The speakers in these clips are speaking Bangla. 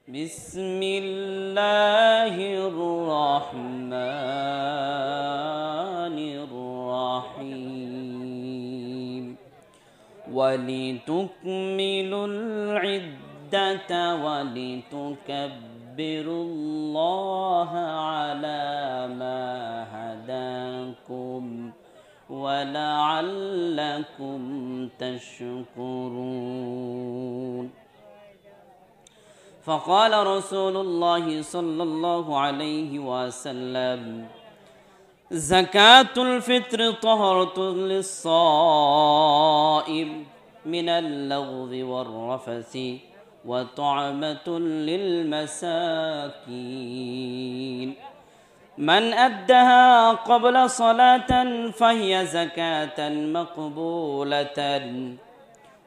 বিসমিল্লাহির রহমানির রহিম ওয়ালিতুকমিলুল ইদ্দাতা ওয়ালিতুকাব্বিরুল্লাহা আলা মা হাদাকুম ওয়ালাআল্লাকুম তাশকুরুন। فقال رسول الله صلى الله عليه وسلم زكاة الفطر طهرة للصائم من اللغو والرفث وطعمة للمساكين من أدها قبل صلاة فهي زكاة مقبولة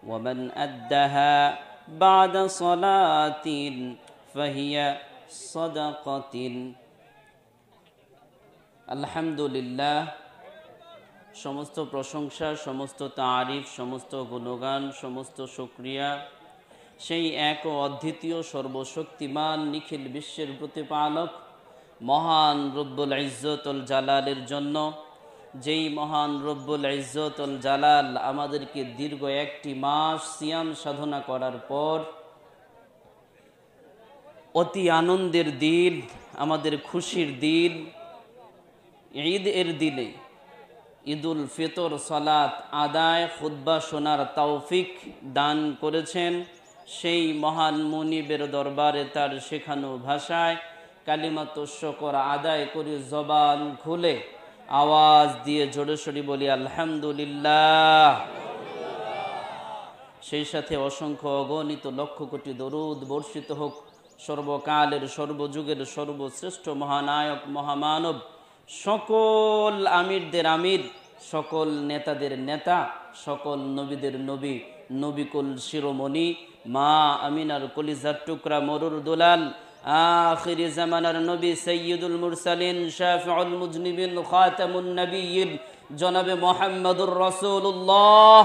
ومن أدها بعد صلاة فهي صدقة। আলহামদুলিল্লাহ, সমস্ত প্রশংসা, সমস্ত তারিফ, সমস্ত গুণগান, সমস্ত শুকরিয়া সেই এক ও অদ্বিতীয় সর্বশক্তিমান নিখিল বিশ্বের প্রতিপালক মহান রব্বুল ইজ্জতুল জালালের জন্য, যেই মহান রব্বুল ইজ্জতুল জালাল আমাদেরকে দীর্ঘ একটি মাস সিয়াম সাধনা করার পর অতি আনন্দের দিন, আমাদের খুশির দিন, ঈদ এর দিনে ঈদুল ফিতর সালাত আদায় খুতবা শোনার তৌফিক দান করেছেন। সেই মহান মুনিবের দরবারে তার শেখানো ভাষায় কালিমাতুশ শুকর আদায় করে জবান খুলে আওয়াজ দিয়ে জোরে সোরে বলি আলহামদুলিল্লাহ। সেই সাথে অসংখ্য অগণিত লক্ষ কোটি দরুদ বর্ষিত হোক সর্বকালের সর্বযুগের সর্বশ্রেষ্ঠ মহানায়ক মহামানব, সকল আমিরদের আমির, সকল নেতাদের নেতা, সকল নবীদের নবী, নবিকুল শিরোমণি মা আমিনার কলিজার টুকরা মরুর দুলাল, আখিরি জামানার নবী সৈয়দুল মুরসালিন শাফিউল মুজনিবিন খাতামুন নবিয়্যিন জনাবে মুহাম্মদুর রাসূলুল্লাহ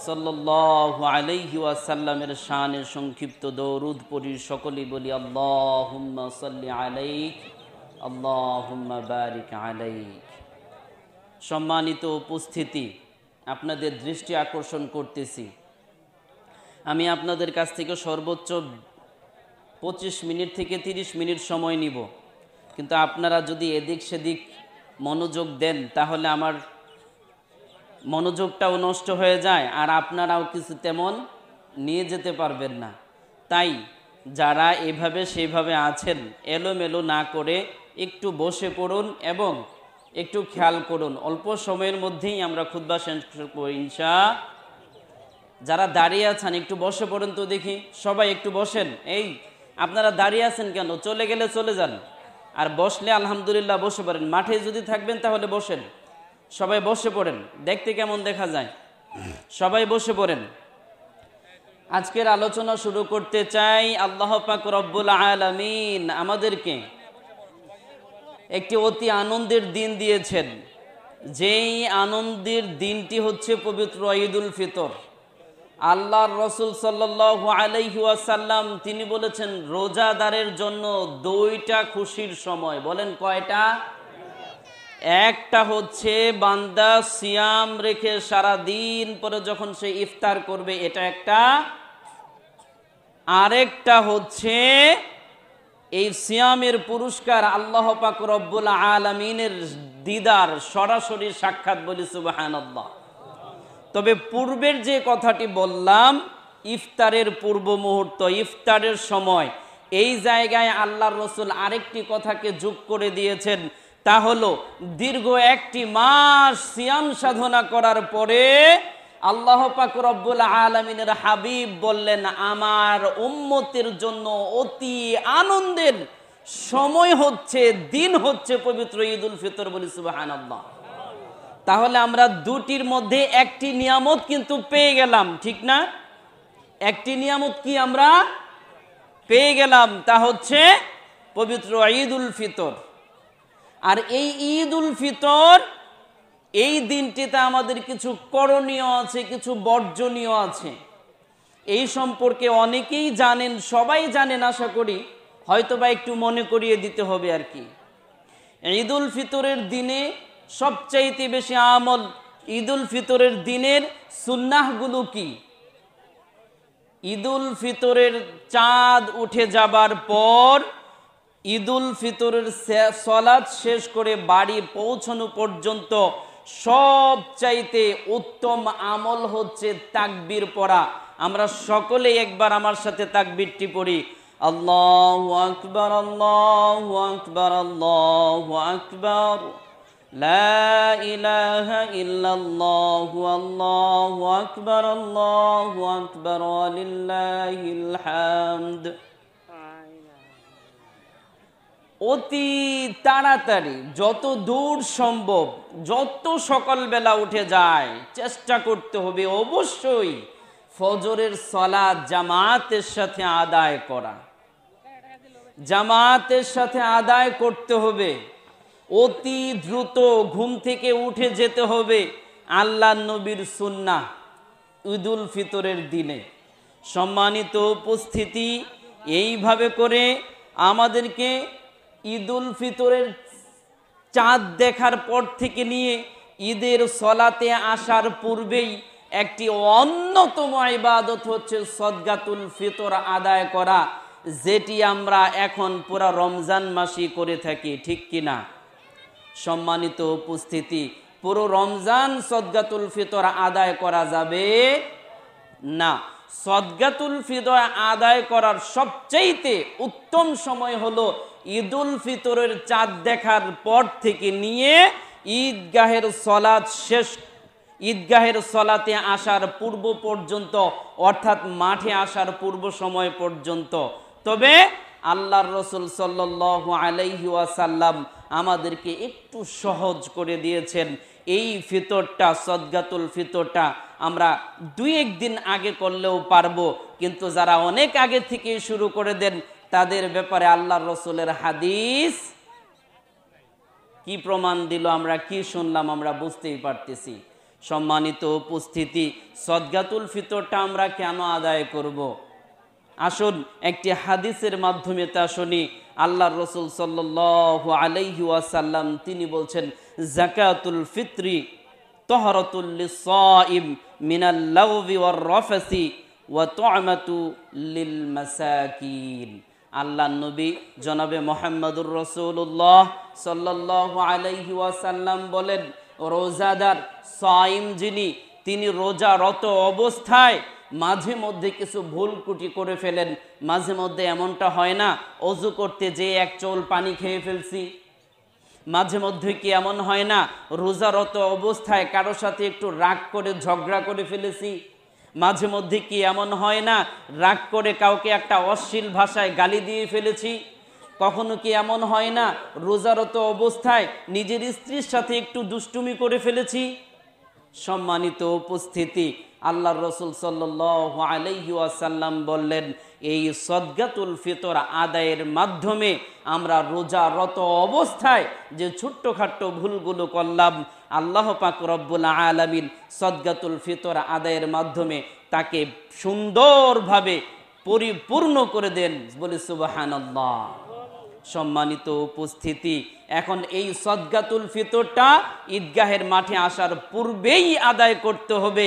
সাল্লাল্লাহু আলাইহি ওয়াসাল্লামের শানে সংক্ষিপ্ত দরুদ পড়ি। সকলেই বলি আল্লাহুম্মা সাল্লি আলাইক আল্লাহুম্মা বারিক আলাইক। সম্মানিত উপস্থিতি, আপনাদের দৃষ্টি আকর্ষণ করতেছি, আমি আপনাদের কাছ থেকে সর্বোচ্চ 25 মিনিট থেকে 30 মিনিট সময় নিব, কিন্তু আপনারা যদি এদিক সেদিক মনোযোগ দেন তাহলে আমার মনোযোগটাও নষ্ট হয়ে যায় আর আপনারাও কিছু তেমন নিয়ে যেতে পারবেন না। তাই যারা এভাবে সেভাবে আছেন এলোমেলো না করে একটু বসে পড়ুন এবং একটু খেয়াল করুন, অল্প সময়ের মধ্যেই আমরা খুতবা শেষ করব ইনশাআল্লাহ। যারা দাঁড়িয়ে আছেন একটু বসে পড়ুন তো দেখি, সবাই একটু বসেন। এই আপনারা দাঁড়িয়ে আছেন কেন? চলে গেলে চলে যান, আর বসলে আলহামদুলিল্লাহ বসে পড়েন। মাঠে যদি থাকবেন তাহলে বসেন, সবাই বসে পড়েন, দেখতে কেমন দেখা যায়। সবাই বসে পড়েন। আজকের আলোচনা শুরু করতে চাই। আল্লাহ পাক রব্বুল আলামিন আমাদেরকে একটি অতি আনন্দের দিন দিয়েছেন, যেই আনন্দের দিনটি হচ্ছে পবিত্র ঈদুল ফিতর। আল্লাহর রাসূল সাল্লাল্লাহু আলাইহি ওয়াসাল্লাম তিনি বলেছেন রোজাদারের জন্য দুইটা খুশির সময়। বলেন কয়টা? একটা হচ্ছে বান্দা সিয়াম রেখে সারা দিন পরে যখন সে ইফতার করবে, এটা একটা। আরেকটা হচ্ছে এই সিয়ামের পুরস্কার আল্লাহ পাক রব্বুল আলামিনের দিদার, সরাসরি সাক্ষাৎ। বলি সুবহানাল্লাহ। তবে পূর্বের যে কথাটি বললাম, ইফতারের পূর্ব মুহূর্ত, ইফতারের সময়, এই জায়গায় আল্লাহর রাসূল আরেকটি কথাকে যোগ করে দিয়েছেন, তা হলো দীর্ঘ একটি মাস সিয়াম সাধনা করার পরে আল্লাহ পাক রব্বুল আলামিনের হাবিব বললেন আমার উম্মতের জন্য অতি আনন্দের সময় হচ্ছে, দিন হচ্ছে পবিত্র ঈদুল ফিতর। বলি সুবহানাল্লাহ। তাহলে আমরা দুটির মধ্যে একটি নিয়ামত কিন্তু পেয়ে গেলাম, ঠিক না? একটি নিয়ামত কি আমরা পেয়ে গেলাম, তা হচ্ছে পবিত্র ঈদুল ফিতর। আর এই ঈদুল ফিতর এই দিনটিতে আমাদের কিছু করণীয় আছে, কিছু বর্জনীয় আছে। এই সম্পর্কে অনেকেই জানেন, সবাই জানেন আশা করি, হয়তোবা একটু মনে করিয়ে দিতে হবে আর কি। ঈদুল ফিতরের দিনে সবচাইতে বেশি আমল, ঈদুল ফিতরের দিনের সুন্নাহগুলো কি? ঈদুল ফিতরের চাঁদ উঠে যাবার পর ঈদুল ফিতরের সালাত শেষ করে বাড়ি পৌঁছানো পর্যন্ত সবচাইতে উত্তম আমল হচ্ছে তাকবীর পড়া। আমরা সকলে একবার আমার সাথে তাকবীরটি পড়ি, আল্লাহু আকবার, আল্লাহু আকবার, আল্লাহু আকবার, লা ইলাহা ইল্লাল্লাহু, আল্লাহু আকবার, আল্লাহু আকবার, ওয়ালিল্লাহিল হামদ। অতি তাড়াতাড়ি যত দূর সম্ভব, যত সকালবেলা উঠে যায়, চেষ্টা করতে হবে অবশ্যই ফজরের সালাত জামাতের সাথে আদায় করা। জামাতের সাথে আদায় করতে হবে। অতি দ্রুত ঘুম থেকে উঠে যেতে হবে। আল্লাহর নবীর সুন্নাহ ঈদুল ফিতরের দিনে। সম্মানিত উপস্থিতি, এইভাবে করে আমাদেরকে ঈদুল ফিতরের চাঁদ দেখার পর থেকে নিয়ে ঈদের সলাতে আসার পূর্বেই একটি অন্যতম ইবাদত হচ্ছে সদকাতুল ফিতর আদায় করা, যেটি আমরা এখন পুরা রমজান মাসই করে থাকি, ঠিক কিনা? সম্মানিত উপস্থিতি, পুরো রমজান সদকাতুল ফিতর আদায় করা যাবে না। সদকাতুল ফিতর আদায় করার সবচেয়ে উত্তম সময় হলো ঈদুল ফিতরের চাঁদ দেখার পর থেকে নিয়ে ঈদগাহের সলাত শেষ, ঈদগাহের সলাতে আসার পূর্ব পর্যন্ত, অর্থাৎ মাঠে আসার পূর্ব সময় পর্যন্ত। তবে আল্লাহর রাসূল সাল্লাল্লাহু আলাইহি ওয়াসাল্লাম আমাদেরকে একটু সহজ করে দিয়েছেন। এই ফিতরটা, সদকাতুল ফিতরটা আমরা 2-1 দিন আগে করলেও পারবো, কিন্তু যারা অনেক আগে থেকে শুরু করে দেন তাদের ব্যাপারে আল্লাহর রাসূলের হাদিস কি প্রমাণ দিল, আমরা কি শুনলাম, আমরা বুঝতেই পারতেছি। সম্মানিত উপস্থিতি, সদকাতুল ফিতরটা আমরা কেন আদায় করব? আসুন একটি হাদিসের মাধ্যমে তা শুনি। আল্লাহর রাসূল সাল্লাল্লাহু আলাইহি ওয়াসাল্লাম তিনি বলছেন, যাকাতুল ফিত্রি তাহরাতুল লিসাইম মিনাল লাগবি ওয়ার রাফসি ওয়া তু'মাতু লিল মাসাকিন। আল্লাহর নবী জনাবে মুহাম্মদুর রাসূলুল্লাহ সাল্লাল্লাহু আলাইহি ওয়াসাল্লাম বলেন, রোজাদার সাইম যিনি, তিনি রোজারত অবস্থায় মাঝে মধ্যে কিছু ভুল ত্রুটি করে ফেলেন। মাঝে মধ্যে এমনটা হয় না, অজু করতে যেয়ে এক চোল পানি খেয়ে ফেলছি? মাঝে মধ্যে কি এমন হয় না, রোজারত অবস্থায় কারো সাথে একটু রাগ করে ঝগড়া করে ফেলেছি? মাঝে মধ্যে কি এমন হয় না, রাগ করে কাউকে একটা অশ্লীল ভাষায় গালি দিয়ে ফেলেছি? কখনো কি এমন হয় না, রোজারত অবস্থায় নিজের স্ত্রীর সাথে একটু দুষ্টুমি করে ফেলেছি? সম্মানিত উপস্থিতি, আল্লাহর রাসূল সাল্লাল্লাহু আলাইহি ওয়াসাল্লাম বললেন, এই সদকাতুল ফিতর আদায়ের মাধ্যমে আমরা রোজারত অবস্থায় যে ছোট্টখাট্ট ভুলগুলো করলাম, আল্লাহ পাক রব্বুল আলামিন সদকাতুল ফিতর আদায়ের মাধ্যমে তাকে সুন্দরভাবে পরিপূর্ণ করে দেন। বলি সুবহানাল্লাহ। সম্মানিত উপস্থিতি, এখন এই সদকাতুল ফিতরটা ঈদগাহের মাঠে আসার পূর্বেই আদায় করতে হবে।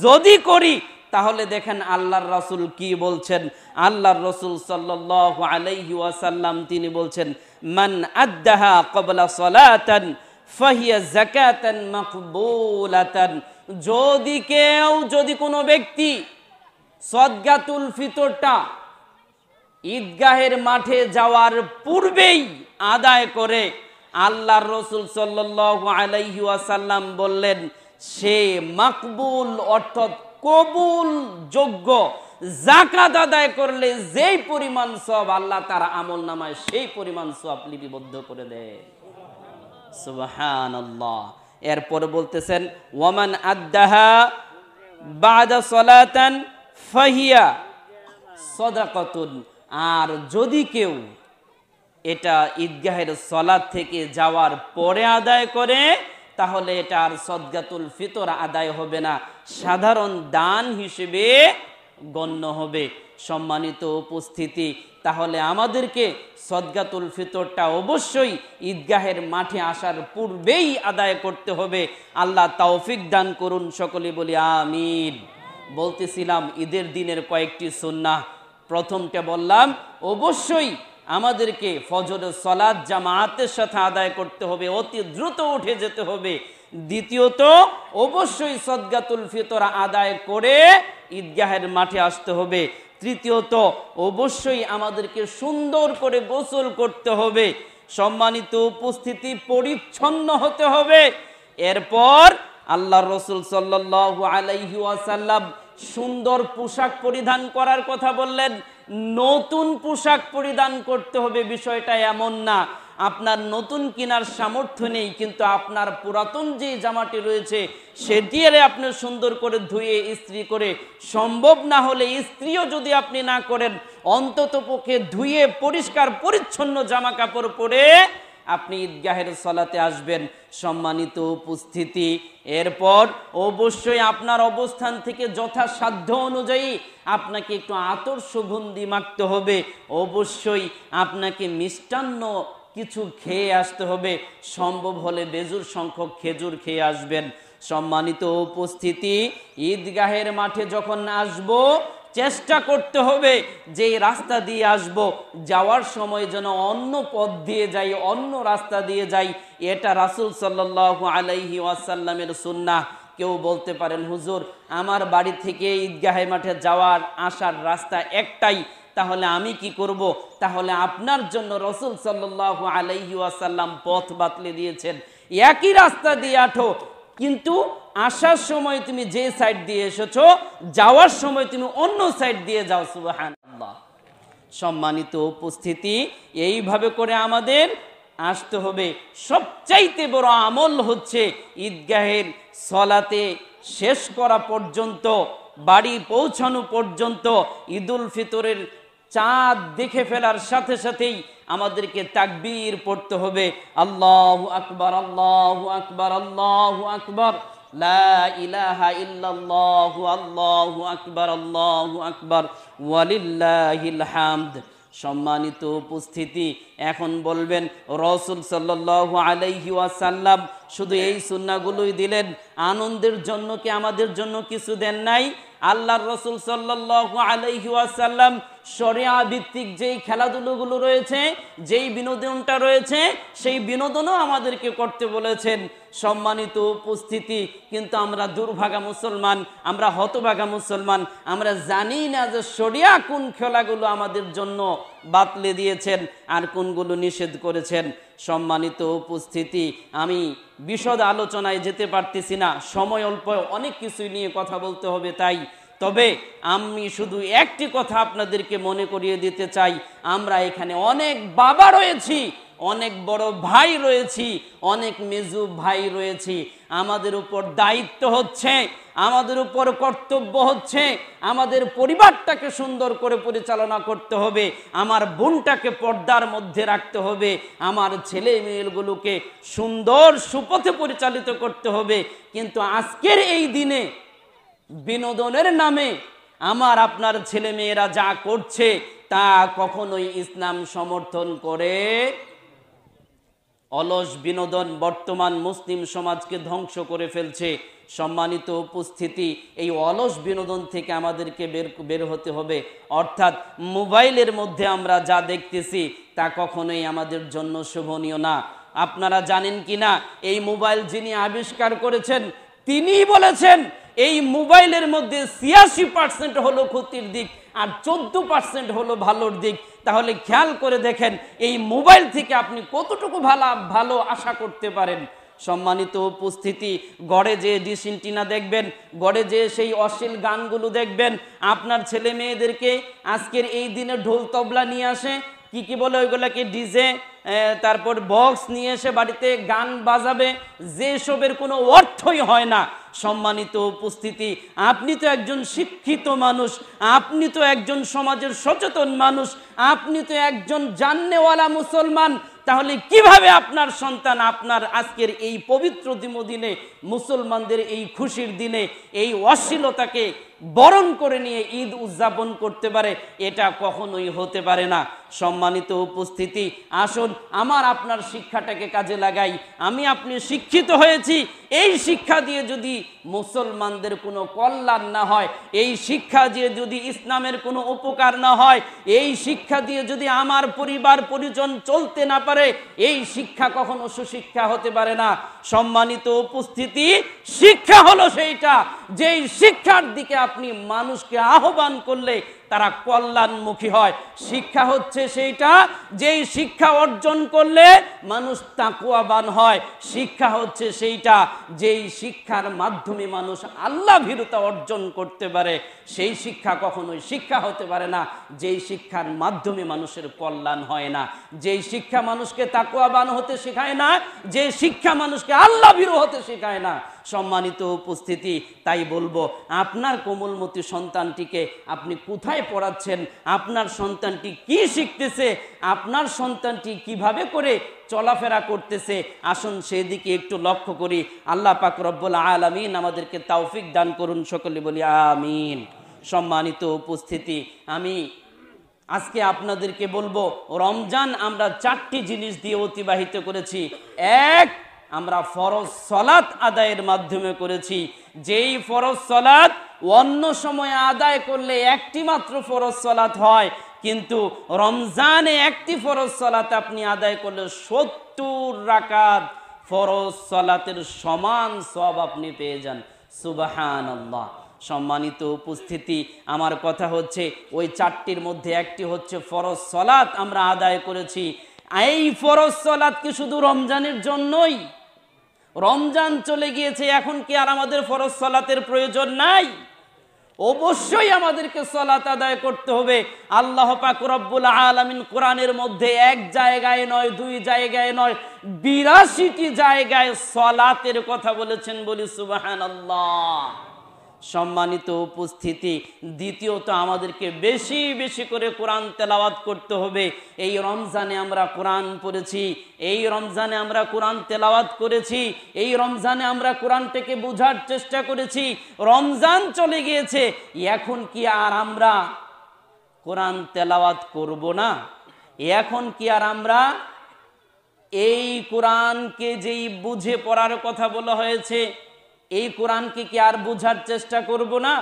যদি করি তাহলে দেখেন আল্লাহর রাসূল কি বলছেন। আল্লাহর রাসূল সাল্লাল্লাহু আলাইহি ওয়াসাল্লাম তিনি বলছেন, মান আদ্দাহা ক্বাবলা সালাতান ফাহিয়া যাকাতান মাকবুলাতান। যদি কোনো ব্যক্তি সদকাতুল ফিতরটা ঈদগাহের মাঠে যাওয়ার পূর্বেই আদায় করে, আল্লাহর রাসূল সাল্লাল্লাহু আলাইহি ওয়াসাল্লাম বললেন, সে মাকবুল অর্থাৎ কবুল যোগ্য। যাকাত আদায় করলে যেই পরিমাণ সওয়াব আল্লাহ তার আমলনামায় সেই পরিমাণ সওয়াব লিপিবদ্ধ করে দেয়। সুবহানাল্লাহ। এরপর বলতেছেন, ওয়ামান আদ্দাহা বাদা সালাতান ফাহিয়া সাদাকাতুন। আর যদি কেউ এটা ঈদগাহের সালাত থেকে যাওয়ার পরে আদায় করে, তাহলে এটা আর সদকাতুল ফিতর আদায় হবে না, সাধারণ দান হিসেবে গণ্য হবে। সম্মানিত উপস্থিতি, তাহলে আমাদেরকে সদকাতুল ফিতরটা অবশ্যই ঈদগাহের মাঠে আসার পূর্বেই আদায় করতে হবে। আল্লাহ তৌফিক দান করুন, সকলে বলি আমিন। বলতেছিলাম ঈদের দিনের কয়েকটি সুন্নাহ। প্রথমটা বললাম অবশ্যই আমাদেরকে ফজরের সালাত জামাতের সাথে আদায় করতে হবে, অতি দ্রুত উঠে যেতে হবে। দ্বিতীয়ত অবশ্যই সদকাতুল ফিতর আদায় করে ঈদগাহের মাঠে আসতে হবে। তৃতীয়ত অবশ্যই আমাদেরকে সুন্দর করে গোসল করতে হবে। সম্মানিত উপস্থিতি, পরিচ্ছন্ন হতে হবে। এরপর আল্লাহর রাসূল সাল্লাল্লাহু আলাইহি ওয়াসাল্লাম সুন্দর পোশাক পরিধান করার কথা বললেন। নতুন পোশাক পরিধান করতে হবে, বিষয়টা এমন না আপনার নতুন কেনার সামর্থ্য নেই, কিন্তু আপনার পুরাতন যে জামাটি রয়েছে সেটি আপনি সুন্দর করে ধুয়ে ইস্ত্রি করে, সম্ভব না হলে ইস্ত্রিও যদি আপনি না করেন, অন্তত পক্ষে ধুয়ে পরিষ্কার পরিচ্ছন্ন জামা কাপড় পরে আপনি ঈদগাহের সালাতে আসবেন। সম্মানিত উপস্থিতি, এরপর অবশ্যই আপনার অবস্থান থেকে যথাসাধ্য অনুযায়ী আপনাকে একটু আতর সুগন্ধি মাখতে হবে। অবশ্যই আপনাকে মিষ্টান্ন কিছু খেয়ে আসতে হবে, সম্ভব হলে বেজুর সংখ্যক খেজুর খেয়ে আসবেন। সম্মানিত উপস্থিতি, ঈদগাহের মাঠে যখন আসব চেষ্টা করতে হবে যে রাস্তা দিয়ে আসব, যাওয়ার সময় যেন অন্য পথ দিয়ে যাই, অন্য রাস্তা দিয়ে যাই। এটা রাসূল সাল্লাল্লাহু আলাইহি ওয়াসাল্লামের সুন্নাহ। কেউ বলতে পারেন হুজুর আমার বাড়ি থেকে ঈদগাহে মাঠে যাওয়ার আসার রাস্তা একটাই, তাহলে আমি কি করব? তাহলে আপনার জন্য রাসূল সাল্লাল্লাহু আলাইহি ওয়াসাল্লাম পথ বাতলে দিয়েছেন, একই রাস্তা দিয়ে আঠো, কিন্তু আসার সময় তুমি যে সাইড দিয়ে এসেছো, যাওয়ার সময় তুমি অন্য সাইড দিয়ে যাও। সুবহানাল্লাহ। সম্মানিত উপস্থিতি, এইভাবে করে আমাদের আসতে হবে। সবচাইতে বড় আমল হচ্ছে ঈদগাহের সালাতে শেষ করা পর্যন্ত, বাড়ি পৌঁছানো পর্যন্ত, ঈদুল ফিতরের চাঁদ দেখে ফেলার সাথে সাথেই আমাদেরকে তাকবীর পড়তে হবে। আল্লাহু আকবার, আল্লাহু আকবার, আল্লাহু আকবার, লা ইলাহা ইল্লাল্লাহু, আল্লাহু আকবার, আল্লাহু আকবার, ওয়ালিল্লাহিল হামদ। সম্মানিত উপস্থিতি, এখন বলবেন রাসূল সাল্লাল্লাহু আলাইহি ওয়াসাল্লাম শুধু এই সুন্নাহগুলোই দিলেন, আনন্দের জন্য কি আমাদের জন্য কিছু দেন নাই? আল্লাহর রাসূল সাল্লাল্লাহু আলাইহি ওয়াসাল্লাম শরিয়া ভিত্তিক যেই খেলাধুলোগুলো রয়েছে, যেই বিনোদনটা রয়েছে, সেই বিনোদনও আমাদেরকে করতে বলেছেন। সম্মানিত উপস্থিতি, কিন্তু আমরা দুর্ভাগা মুসলমান, আমরা হতভাগা মুসলমান, আমরা জানি না যে শরিয়া কোন খেলাগুলো আমাদের জন্য বাতলে দিয়েছেন আর কোনগুলো নিষেধ করেছেন। সম্মানিত উপস্থিতি, আমি বিশদ আলোচনায় যেতে পারতেছি না, সময় অল্প, অনেক কিছু নিয়ে কথা বলতে হবে। তাই তবে আমি শুধু একটি কথা আপনাদেরকে মনে করিয়ে দিতে চাই, আমরা এখানে অনেক বাবা রয়েছি, অনেক বড় ভাই রয়েছি, অনেক মেজু ভাই রয়েছি। আমাদের উপর দায়িত্ব হচ্ছে, আমাদের উপর কর্তব্য হচ্ছে আমাদের পরিবারটাকে সুন্দর করে পরিচালনা করতে হবে, আমার বোনটাকে পর্দার মধ্যে রাখতে হবে, আমার ছেলে মেয়েগুলোকে সুন্দর সুপথে পরিচালিত করতে হবে। কিন্তু আজকের এই দিনে বিনোদনের নামে আমার আপনার ছেলে মেয়েরা যা করছে তা কখনোই ইসলাম সমর্থন করে। অলস বিনোদন বর্তমান মুসলিম সমাজকে ধ্বংস করে ফেলছে। সম্মানিত উপস্থিতি, এই অলস বিনোদন থেকে আমাদেরকে বের হতে হবে। অর্থাৎ মোবাইলের মধ্যে আমরা যা দেখতেছি তা কখনোই আমাদের জন্য শোভনীয় না। আপনারা জানেন কিনা, এই মোবাইল যিনি আবিষ্কার করেছেন তিনিই বলেছেন এই মোবাইলের মধ্যে ৮৬% হলো ক্ষতির দিক আর 14% হলো ভালোর দিক। তাহলে খেয়াল করে দেখেন এই মোবাইল থেকে আপনি কতটুকু ভালো আশা করতে পারেন। সম্মানিত উপস্থিতি, গড়ে যে ডিশ এন্টিনা দেখবেন, গড়ে যে সেই অশ্লীল গানগুলো দেখবেন, আপনার ছেলে মেয়েদেরকে আজকের এই দিনে ঢোল তবলা নিয়ে আসে, কি বলে ওইগুলাকে ডিজে, তারপর বক্স নিয়ে এসে বাড়িতে গান বাজাবে, যেসবের কোনো অর্থই হয় না। সম্মানিত উপস্থিতি, আপনি তো একজন শিক্ষিত মানুষ, আপনি তো একজন সমাজের সচেতন মানুষ, আপনি তো একজন জাননেওয়ালা মুসলমান, তাহলে কিভাবে আপনার সন্তান আপনার আজকের এই পবিত্র দিনে মুসলমানদের এই খুশির দিনে এই অশ্লীলতাকে বরণ করে নিয়ে ঈদ উদযাপন করতে পারে? এটা কখনোই হতে পারে না। সম্মানিত উপস্থিতি, আসুন আমার আপনার শিক্ষাটাকে কাজে লাগাই। আমি আপনি শিক্ষিত হয়েছি, এই শিক্ষা দিয়ে যদি মুসলমানদের কোনো কল্যাণ না হয়, এই শিক্ষা দিয়ে যদি ইসলামের কোনো উপকার না হয়, এই শিক্ষা দিয়ে যদি আমার পরিবার পরিজন চলতে না পারে, এই শিক্ষা কখনো সুশিক্ষা হতে পারে না। সম্মানিত উপস্থিতি, শিক্ষা হলো সেইটা যেই শিক্ষার দিকে আপনি মানুষকে আহ্বান করলে তারা কল্যাণমুখী হয়। শিক্ষা হচ্ছে সেইটা যেই শিক্ষা অর্জন করলে মানুষ তাকওয়াবান হয়। শিক্ষা হচ্ছে সেইটা যেই শিক্ষার মাধ্যমে মানুষ আল্লাহ ভীরুতা অর্জন করতে পারে। সেই শিক্ষা কখনোই শিক্ষা হতে পারে না যেই শিক্ষার মাধ্যমে মানুষের কল্যাণ হয় না, যেই শিক্ষা মানুষকে তাকওয়াবান হতে শেখায় না, যে শিক্ষা মানুষকে আল্লাহ ভীরু হতে শেখায় না। সম্মানিত উপস্থিতি, তাই বলবো আপনার কোমলমতি সন্তানটিকে আপনি কোথায় পড়াচ্ছেন, আপনার সন্তানটি কি শিখতেছে, আপনার সন্তানটি কিভাবে করে চলাফেরা করতেছে, আসুন সেদিকে একটু লক্ষ্য করি। আল্লাহ পাক রব্বুল আলামিন আমাদেরকে তৌফিক দান করুন, সকলে বলি আমিন। সম্মানিত উপস্থিতি, আমি আজকে আপনাদেরকে বলবো রমজান আমরা 4টি জিনিস দিয়ে অতিবাহিত করেছি। এক, আমরা ফরজ সালাত আদায়ের মাধ্যমে করেছি। যেই ফরজ সালাত অন্য সময় আদায় করলে একটি মাত্র ফরজ সালাত হয়, কিন্তু রমজানে একটি ফরজ সালাত আপনি আদায় করলে 70 রাকাত ফরজ সালাতের সমান সওয়াব আপনি পেয়ে যান। সুবহানাল্লাহ। সম্মানিত উপস্থিতি, আমার কথা হচ্ছে ওই 4টির মধ্যে একটি হচ্ছে ফরজ সালাত আমরা আদায় করেছি। এই ফরজ সালাত কি শুধু রমজানের জন্যই? রমজান চলে গিয়েছে, এখন কি আর আমাদের ফরজ সালাতের প্রয়োজন নাই? অবশ্যই আমাদেরকে সালাত আদায় করতে হবে। আল্লাহ পাক রব্বুল আলামিন কোরআনের মধ্যে এক জায়গায় নয়, 2 জায়গায় নয়, 82টি জায়গায় সালাতের কথা বলেছেন, বলি সুবহানাল্লাহ। সম্মানিত উপস্থিতি, দ্বিতীয়ত আমাদেরকে বেশি বেশি করে কোরআন তেলাওয়াত করতে হবে। এই রমজানে আমরা কোরআন পড়েছি, এই রমজানে আমরা কোরআন তেলাওয়াত করেছি, এই রমজানে আমরা কোরআনটাকে বোঝার চেষ্টা করেছি। রমজান চলে গিয়েছে, এখন কি আর আমরা কোরআন তেলাওয়াত করব না? এখন কি আর আমরা এই কোরআনকে যেই বুঝে পড়ার কথা বলা হয়েছে, এই কোরআনকে কি আর বুঝার চেষ্টা করব না?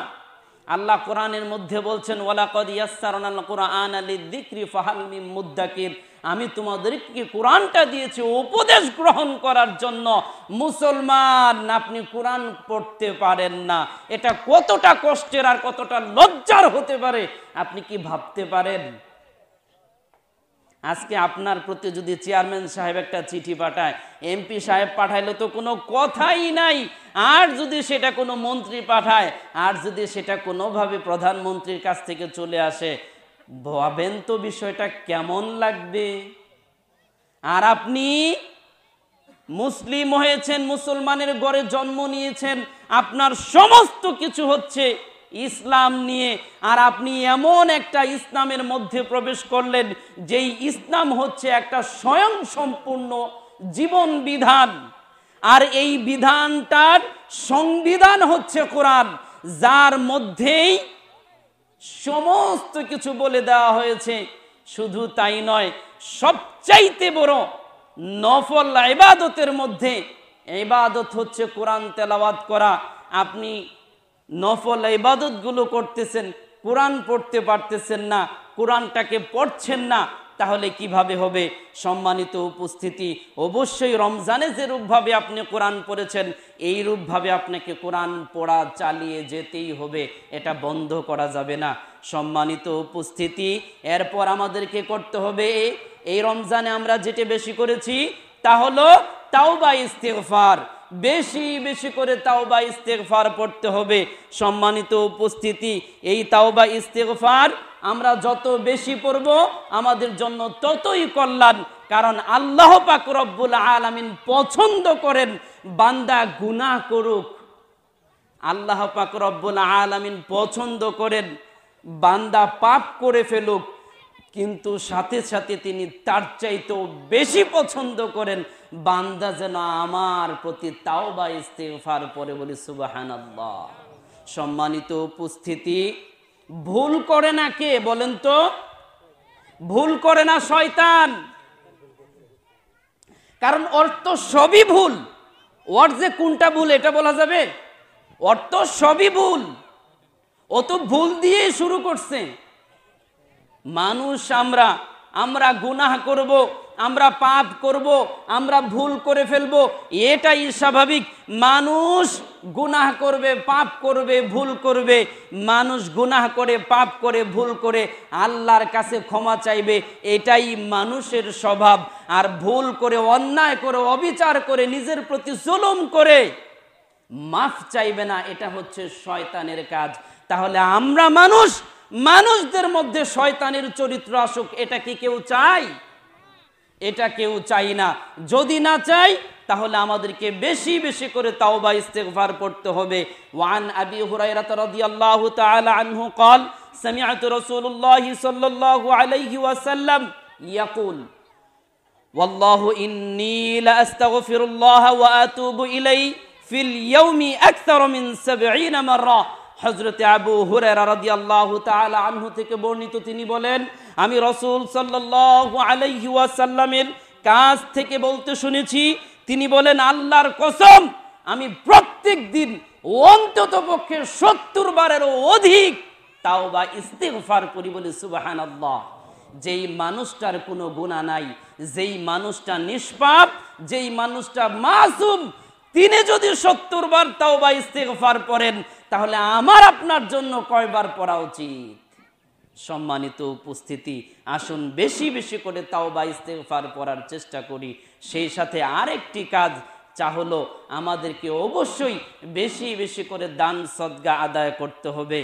আল্লাহ কোরআনের মধ্যে বলছেন, ওয়ালাকাদ ইয়াসসারনাল কুরআনা লিযিকরি ফাহাল মিন মুদ্দাকির। আমি তোমাদেরকে কোরআনটা দিয়েছি উপদেশ গ্রহণ করার জন্য। মুসলমান, আপনি কোরআন পড়তে পারেন না, এটা কতটা কষ্টের আর কতটা লজ্জার হতে পারে আপনি কি ভাবতে পারেন? আজকে আপনার প্রতি যদি চেয়ারম্যান সাহেব একটা চিঠি পাঠায়, এমপি সাহেব পাঠাইলে তো কোনো কথাই নাই, আর যদি সেটা কোনো মন্ত্রী পাঠায়, আর যদি সেটা কোনোভাবে প্রধানমন্ত্রীর কাছ থেকে চলে আসে, ভাবেন তো বিষয়টা কেমন লাগবে? আর আপনি মুসলিম হয়েছেন, মুসলমানের ঘরে জন্ম নিয়েছেন, আপনার সমস্ত কিছু হচ্ছে ইসলাম নিয়ে, আর আপনি এমন একটা ইসলামের মধ্যে প্রবেশ করলেন যেই ইসলাম হচ্ছে একটা স্বয়ং সম্পূর্ণ জীবন বিধান, আর এই বিধানটার সংবিধান হচ্ছে কোরআন, যার মধ্যেই সমস্ত কিছু বলে দেওয়া হয়েছে। শুধু তাই নয়, সবচাইতে বড় নফল ইবাদতের মধ্যে ইবাদত হচ্ছে কোরআন তেলাওয়াত করা। আপনি নফল ইবাদতগুলো করতেছেন, কোরআন পড়তে পারতেছেন না, কোরআনটাকে পড়ছেন না, তাহলে কিভাবে হবে? সম্মানিত উপস্থিতি, অবশ্যই রমজানে যে রূপভাবে আপনি কোরআন পড়েছেন, এই রূপভাবে আপনাকে কোরআন পড়া চালিয়ে যেতেই হবে, এটা বন্ধ করা যাবে না। সম্মানিত উপস্থিতি, এরপর আমাদেরকে করতে হবে, এই রমজানে আমরা যেটা বেশি করেছি তা হলো তাওবা ইস্তিগফার। বেশি বেশি করে তাওবা ইস্তিগফার পড়তে হবে। সম্মানিত উপস্থিতি, এই তাওবা ইস্তিগফার আমরা যত বেশি পড়ব আমাদের জন্য ততই কল্যাণ, কারণ আল্লাহ পাক রব্বুল আলামিন পছন্দ করেন বান্দা গুনাহ করুক। আল্লাহ পাক রব্বুল আলামিন পছন্দ করেন বান্দা পাপ করে ফেলুক, কিন্তু সাথে সাথে তিনি তার চাইতেও বেশি পছন্দ করেন বান্দা যেন আমার প্রতি তাওবা ইস্তিগফার পরে, বলি সুবহানাল্লাহ। সম্মানিত উপস্থিতি, ভুল করে না কে বলেন তো? ভুল করে না শয়তান। কারণ ওর তো সবই ভুল, ওর যে কোনটা ভুল এটা বলা যাবে? ওর তো সবই ভুল, ও তো ভুল দিয়েই শুরু করছে। মানুষ আমরা গুনাহ করব, আমরা পাপ করব, আমরা ভুল করে ফেলবো, এটাই স্বাভাবিক। মানুষ গুনাহ করবে, পাপ করবে, ভুল করবে। মানুষ গুনাহ করে, পাপ করে, ভুল করে আল্লাহর কাছে ক্ষমা চাইবে, এটাই মানুষের স্বভাব। আর ভুল করে, অন্যায় করে, অবিচার করে, নিজের প্রতি জুলুম করে মাফ চাইবে না, এটা হচ্ছে শয়তানের কাজ। তাহলে আমরা মানুষদের মধ্যে শয়তানের চরিত্র আসুক, এটা কি কেউ চায়? এটা কেউ চাই না। যদি না চাই তাহলে আমাদেরকে বেশি বেশি করে তাওবা ইস্তিগফার পড়তে হবে। ওয়ান আবি হুরায়রা রাদিয়াল্লাহু তাআলা আনহু قال سمعت رسول الله صلى الله عليه وسلم يقول والله إني لأستغفر الله وأتوب إليه في اليوم أكثر من 70 مرة। হযরত আবু হুরায়রা রাদিয়াল্লাহু তাআলা আনহু থেকে বর্ণিত, তিনি বলেন আমি রাসূল সাল্লাল্লাহু আলাইহি ওয়াসাল্লামের কাছ থেকে বলতে শুনেছি, তিনি বলেন আল্লাহর কসম আমি প্রত্যেক দিন অন্ততপক্ষে 70 বারেরও অধিক তাওবা ইস্তিগফার করি, বলি সুবহানাল্লাহ। যেই মানুষটার কোনো গুনাহ নাই, যেই মানুষটা নিষ্পাপ, যেই মানুষটা মাসুম, তিনি যদি 70 বার তাওবা ইস্তিগফার পড়েন তাহলে আমার আপনার জন্য কয়বার পড়া উচিত? সম্মানিত উপস্থিতি, আসুন বেশি বেশি করে তাওবা ইস্তিগফার পড়ার চেষ্টা করি। সেই সাথে আরেকটি কাজ চা হলো আমাদেরকে অবশ্যই বেশি বেশি করে দান সদকা আদায় করতে হবে,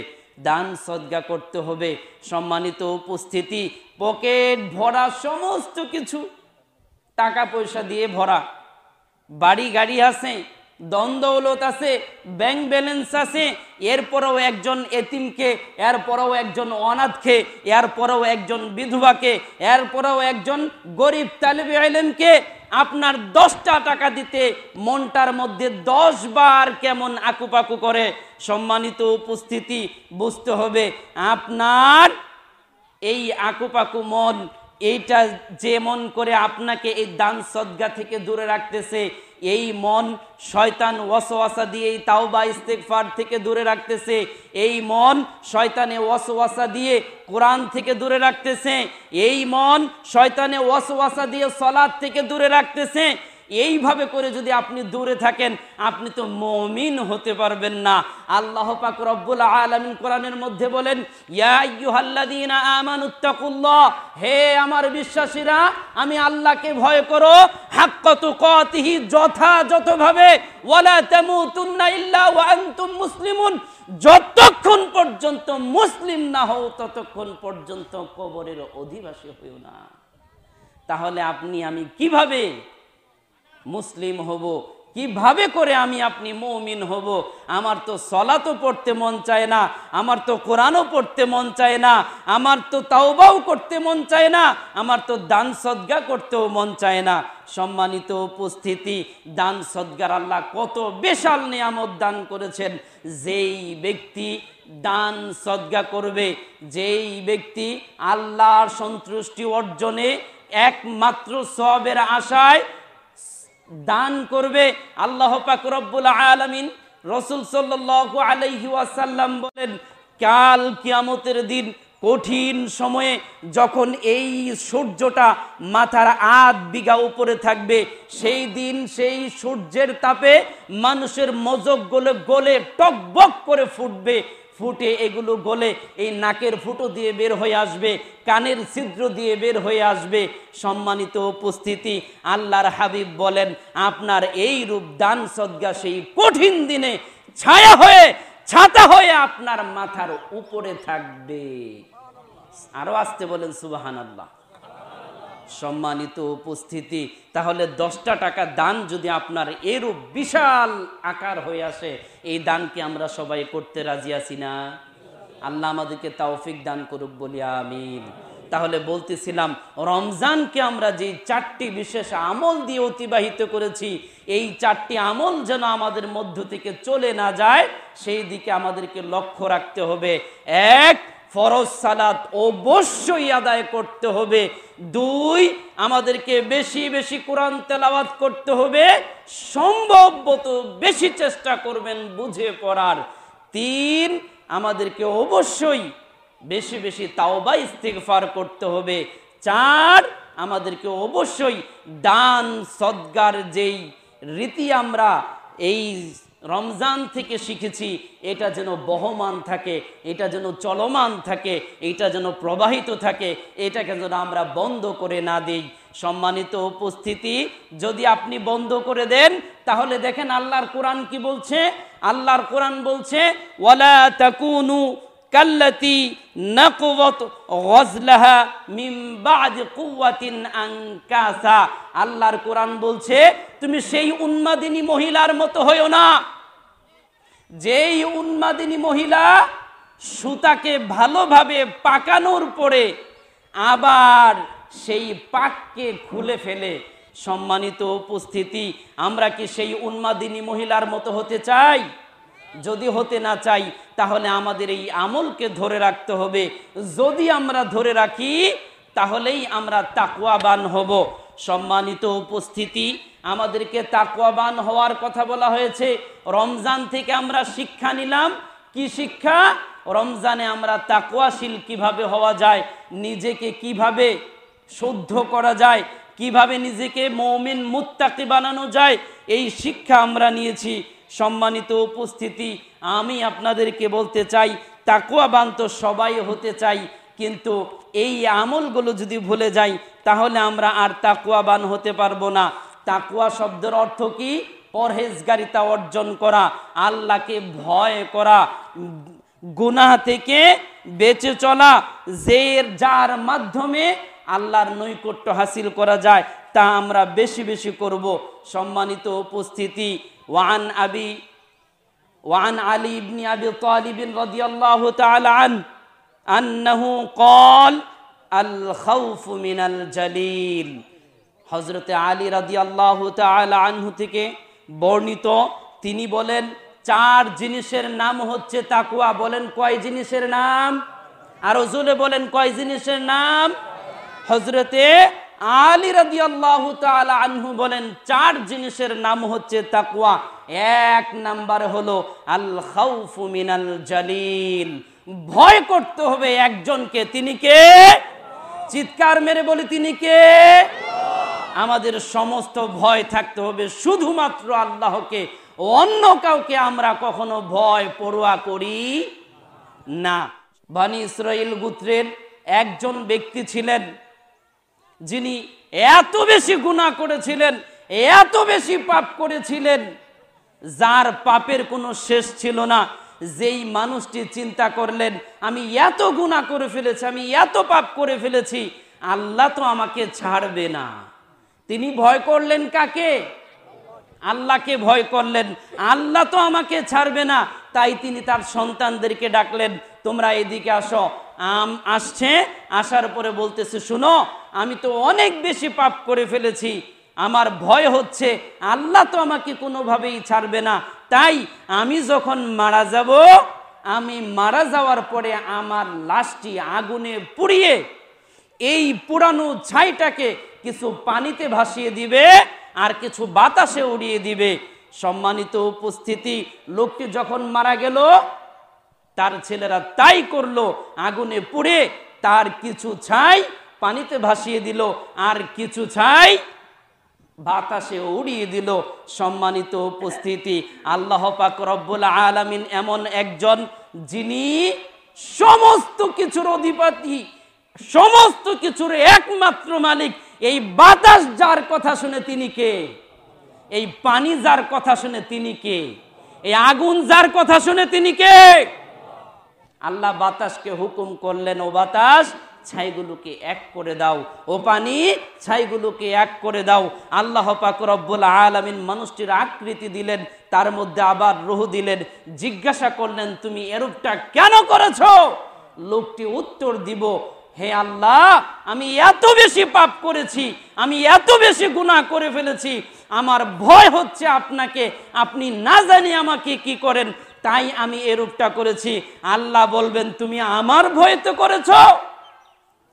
দান সদকা করতে হবে। সম্মানিত উপস্থিতি, পকেট ভরা সমস্ত কিছু, টাকা পয়সা দিয়ে ভরা, বাড়ি গাড়ি আছে, দন্দৌলত আছে, ব্যাংক ব্যালেন্স আছে, এরপরেও একজন এতিমকে, এরপরেও একজন অনাথকে, এরপরেও একজন বিধবাকে, এরপরেও একজন গরিব তালিবে ইলমকে আপনার 10টা টাকা দিতে মনটার মধ্যে 10 বার কেমন আকুপাকু করে। সম্মানিত উপস্থিতি, বুঝতে হবে আপনার এই আকুপাকু মন, এইটা যেমন করে আপনাকে এই দান সদকা থেকে দূরে রাখতেছে, এই মন শয়তান ওয়াসওয়াসা দিয়ে এই তাওবা ইস্তিগফার থেকে দূরে রাখতেছে, এই মন শয়তানে ওয়াসওয়াসা দিয়ে কোরআন থেকে দূরে রাখতেছে, এই মন শয়তানে ওয়াসওয়াসা দিয়ে সালাত থেকে দূরে রাখতেছে। এইভাবে করে যদি আপনি দূরে থাকেন আপনি তো মুমিন হতে পারবেন না। আল্লাহ পাক রব্বুল আলামিন কোরআনের মধ্যে বলেন, ইয়া আইয়ুহাল্লাযীনা আমানুত্তাকুল্লাহ, হে আমার বিশ্বাসীরা আমি আল্লাহকে ভয় করো, হাক্কা তুকাতিহি, যথাযথভাবে, ওয়ালা তামুতুন্না ইল্লা ওয়া আনতুম মুসলিমুন, যতক্ষণ পর্যন্ত মুসলিম না হও ততক্ষণ পর্যন্ত কবরের অধিবাসী হইও না। তাহলে আপনি আমি কিভাবে মুসলিম হব? কিভাবে করে আমি আপনি মুমিন হব? আমার তো সালাতও পড়তে মন চায় না, আমার তো কোরআনও পড়তে মন চায় না, আমার তো তাওবাও করতে মন চায় না, আমার তো দান সদকা করতেও মন চায় না। সম্মানিত উপস্থিতি, দান সদকার আল্লাহ কত বিশাল নিয়ামত দান করেছেন। যেই ব্যক্তি দান সদকা করবে, যেই ব্যক্তি আল্লাহর সন্তুষ্টি অর্জনে একমাত্র সওয়াবের আশায় দান করবে, আল্লাহ পাক রব্বুল আলামিন, রাসূল সাল্লাল্লাহু আলাইহি ওয়াসাল্লাম বলেন, কাল কিয়ামতের দিন কঠিন সময়ে যখন এই সূর্যটা মাথার 8 বিঘা উপরে থাকবে, সেই দিন সেই সূর্যের তাপে মানুষের মজক গলে টকবক করে ফুটবে, ফুটে এগুলো গলে এই নাকের ফুটো দিয়ে বের হয়ে আসবে, কানের ছিদ্র দিয়ে বের হয়ে আসবে। সম্মানিত উপস্থিতি, আল্লাহর হাবিব বলেন আপনার এই রূপ দান সদকা সেই কঠিন দিনে ছায়া হয়ে, ছাতা হয়ে আপনার মাথার উপরে থাকবে। আরো আসতে বলেন সুবহানাল্লাহ। সম্মানিত উপস্থিতি, তাহলে 10টা টাকা দান যদি আপনার এরূপ বিশাল আকার হয়ে আসে, এই দানকে আমরা সবাই করতে রাজি আছি না? আল্লাহ আমাদেরকে তৌফিক দান করুক, বলি আমিন। তাহলে বলতেছিলাম রমজানকে আমরা যে 4টি বিশেষ আমল দিয়ে অতিবাহিত করেছি, এই 4টি আমল যেন আমাদের মধ্য থেকে চলে না যায় সেই দিকে আমাদেরকে লক্ষ্য রাখতে হবে। 1, ফরজ সালাত অবশ্যই আদায় করতে হবে। 2, আমাদেরকে বেশি বেশি কোরআন তেলাওয়াত করতে হবে, সম্ভবত বেশি চেষ্টা করবেন বুঝে পড়ার। 3, আমাদেরকে অবশ্যই বেশি বেশি তাওবা ইস্তিগফার করতে হবে। 4, আমাদেরকে অবশ্যই দান সদকার যেই রীতি আমরা এই রমজান থেকে শিখেছি এটা যেন বহমান থাকে, এটা যেন চলমান থাকে, এটা যেন প্রবাহিত থাকে, এটাকে যেন আমরা বন্ধ করে না দিই। সম্মানিত উপস্থিতি, যদি আপনি বন্ধ করে দেন তাহলে দেখেন আল্লাহর কোরআন কি বলছে। আল্লাহর কোরআন বলছে ওয়ালা তাকুনু কাল্লাতি নাকওয়াত গজলাহা মিন বা'দি কুওয়াতিন আনকাসা। আল্লাহর কোরআন বলছে তুমি সেই উন্মাদিনী মহিলার মতো হইও না, যেই উন্মাদিনী মহিলা সুতাকে ভালোভাবে পাকানোর পরে আবার সেই পাককে খুলে ফেলে। সম্মানিত উপস্থিতি, আমরা কি সেই উন্মাদিনী মহিলার মতো হতে চাই? যদি হতে না চাই তাহলে আমাদের এই আমলকে ধরে রাখতে হবে। যদি আমরা ধরে রাখি তাহলেই আমরা তাকওয়াবান হব। সম্মানিত উপস্থিতি, আমাদেরকে তাকওয়াবান হওয়ার কথা বলা হয়েছে। রমজান থেকে আমরা শিক্ষা নিলাম। কি শিক্ষা? রমজানে আমরা তাকওয়াশীল কিভাবে হওয়া যায়, নিজেকে কিভাবে শুদ্ধ করা যায়, কিভাবে নিজেকে মুমিন মুত্তাকি বানানো যায়, এই শিক্ষা আমরা নিয়েছি। সম্মানিত উপস্থিতি, আমি আপনাদেরকে বলতে চাই তাকওয়াবান তো সবাই হতে চাই, কিন্তু এই আমলগুলো যদি ভুলে যাই তাহলে আমরা আর তাকওয়াবান হতে পারবো না। তাকওয়া শব্দের অর্থ কি? পরহেজগারিতা অর্জন করা, আল্লাহকে ভয় করা, গুনাহ থেকে বেঁচে চলা, যার মাধ্যমে আল্লাহর নৈকট্য হাসিল করা যায় তা আমরা বেশি বেশি করব। সম্মানিত উপস্থিতি, ওয়ান আলী ইবনে আবি তালিব রাদিয়াল্লাহু তাআলা আন্নাহু ক্বাল আল খাউফু মিনাল জালিল। হযরতে আলী রাদিয়াল্লাহু তাআলা আনহু থেকে বর্ণিত, তিনি বলেন 4 জিনিসের নাম হচ্ছে তাকওয়া। বলেন কয় জিনিসের নাম? আরো জোরে বলেন কয় জিনিসের নাম? হযরতে আলী রাদিয়াল্লাহু তাআলা আনহু বলেন 4 জিনিসের নাম হচ্ছে তাকওয়া। 1 নাম্বার হলো আল খাউফু মিনাল জালিল, ভয় করতে হবে একজনকে। তিনি কে? চিৎকার মেরে বলি তিনি কে? আমাদের সমস্ত ভয় থাকতে হবে শুধুমাত্র আল্লাহকে, অন্য কাউকে আমরা কখনো ভয় পরোয়া করি না। বনি ইসরাইল গোত্রের একজন ব্যক্তি ছিলেন যিনি এত বেশি গুনাহ করেছিলেন, এত বেশি পাপ করেছিলেন, যার পাপের কোনো শেষ ছিল না। যেই মানুষটি চিন্তা করলেন আমি এত গুনাহ করে ফেলেছি, আমি এত পাপ করে ফেলেছি, আল্লাহ তো আমাকে ছাড়বে না। তিনি ভয় করলেন কাকে? আল্লাহকে ভয় করলেন। আল্লাহ তো আমাকে ছাড়বে না, তাই তিনি তার সন্তানদেরকে ডাকলেন, তোমরা এদিকে আসো। আসছে, আসার পরে বলতেছে, শুনো, আমি তো অনেক বেশি পাপ করে ফেলেছি, আমার ভয় হচ্ছে আল্লাহ তো আমাকে কোনোভাবেই ছাড়বে না, তাই আমি যখন মারা যাব, আমি মারা যাওয়ার পরে আমার লাশটি আগুনে পুড়িয়ে এই পুরানো ছাইটাকে কিছু পানিতে ভাসিয়ে দিবে আর কিছু বাতাসে উড়িয়ে দিবে। সম্মানিত উপস্থিতি, লোকটি যখন মারা গেল তার ছেলেরা তাই করলো, আগুনে পুড়ে তার কিছু ছাই পানিতে ভাসিয়ে দিল আর কিছু ছাই বাতাসে উড়িয়ে দিল। সম্মানিত উপস্থিতি, আল্লাহ পাক রব্বুল আলামিন এমন একজন যিনি সমস্ত কিছুর অধিপতি, সমস্ত কিছুর একমাত্র মালিক। এই বাতাস যার কথা শুনে তিনি কে? এই পানি যার কথা শুনে তিনি কে? এই আগুন যার কথা শুনে তিনি কে? আল্লাহ বাতাসকে হুকুম করলেন, ও বাতাস ছাইগুলোকে এক করে দাও, ও পানি ছাইগুলোকে এক করে দাও। আল্লাহ পাক রব্বুল আলামিন মানুষটির আকৃতি দিলেন, তার মধ্যে আবার রূহ দিলেন, জিজ্ঞাসা করলেন তুমি এরূপটা কেন করেছো? লোকটি উত্তর দিব, হে আল্লাহ, আমি এত বেশি পাপ করেছি, আমি এত বেশি গুনাহ করে ফেলেছি, আমার ভয় হচ্ছে আপনাকে, আপনি না জানি আমাকে কি করেন, তাই আমি এরূপটা করেছি। আল্লাহ বলবেন তুমি আমার ভয় তো করেছো?